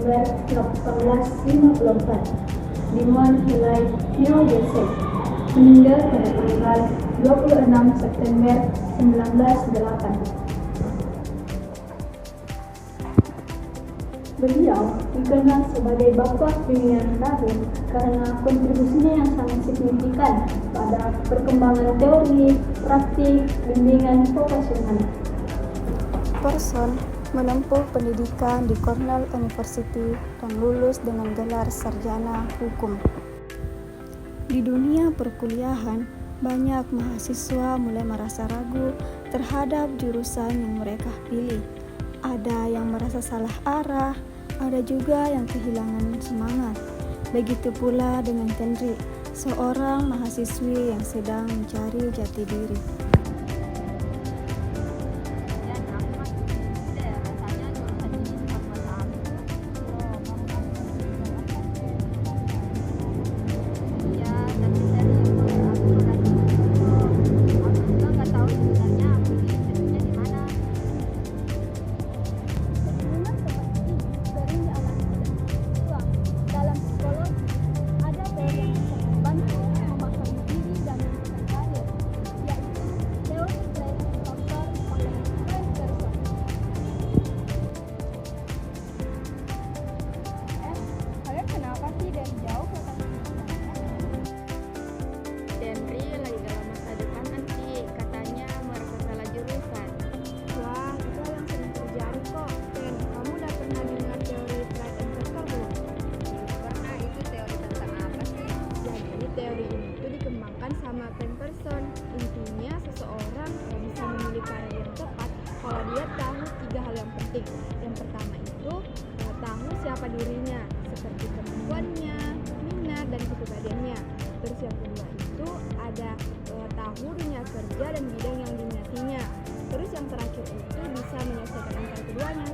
September 1854 di Mount Holyoke, New Jersey. Meninggal pada tanggal 26 September 1908. Beliau dikenal sebagai Bapak Pemilihan Tahu karena kontribusinya yang sangat signifikan pada perkembangan teori, praktik, bimbingan vokasional. Person menempuh pendidikan di Cornell University dan lulus dengan gelar sarjana hukum. Di dunia perkuliahan, banyak mahasiswa mulai merasa ragu terhadap jurusan yang mereka pilih. Ada yang merasa salah arah, ada juga yang kehilangan semangat. Begitu pula dengan Tenri, seorang mahasiswi yang sedang mencari jati diri. Sama Person. Intinya seseorang bisa memilih karir yang tepat kalau dia tahu 3 hal yang penting. Yang pertama itu tahu siapa dirinya, seperti kemampuannya, minat dan kepribadiannya. Terus yang kedua itu ada tahu dunia kerja dan bidang yang diminatinya. Terus yang terakhir itu bisa menyelesaikan antara keduanya.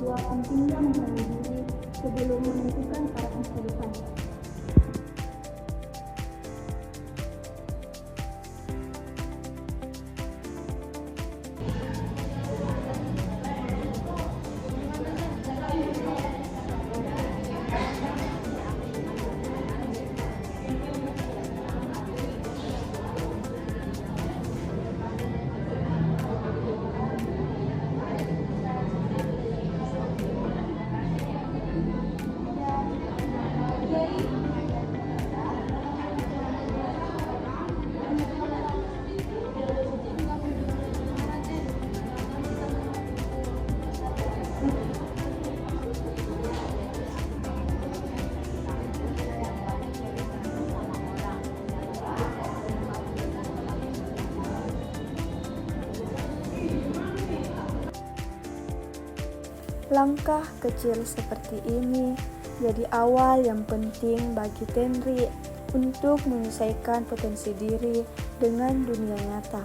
bahwa pentingnya mengenali diri sebelum menentukan arah masa depan. Langkah kecil seperti ini jadi awal yang penting bagi Tenri untuk menyesuaikan potensi diri dengan dunia nyata.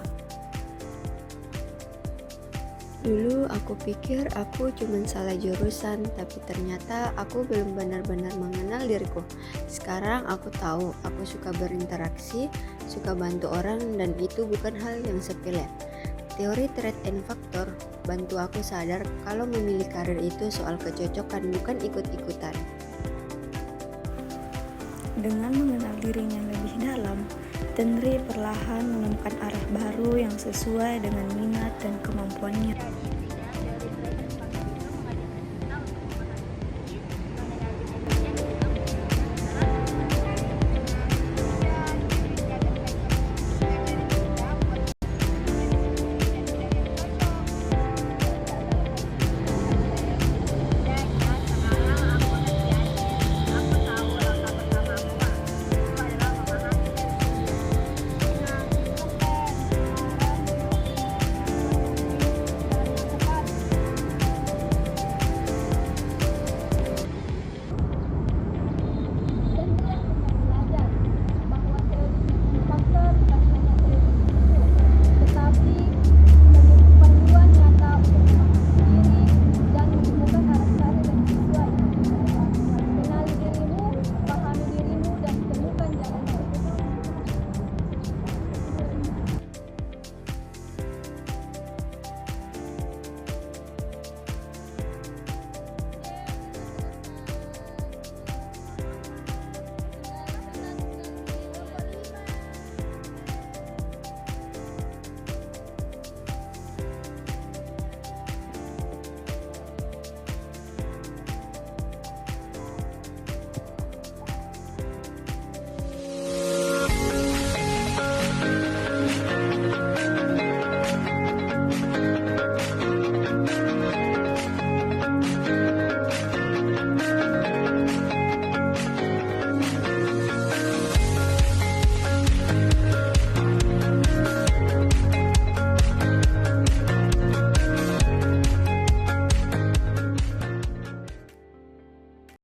Dulu aku pikir aku cuma salah jurusan, tapi ternyata aku belum benar-benar mengenal diriku. Sekarang aku tahu aku suka berinteraksi, suka bantu orang, dan itu bukan hal yang sepele. Teori Threat and Factor bantu aku sadar kalau memilih karir itu soal kecocokan, bukan ikut-ikutan. Dengan mengenal dirinya lebih dalam, Tenri perlahan menemukan arah baru yang sesuai dengan minat dan kemampuannya.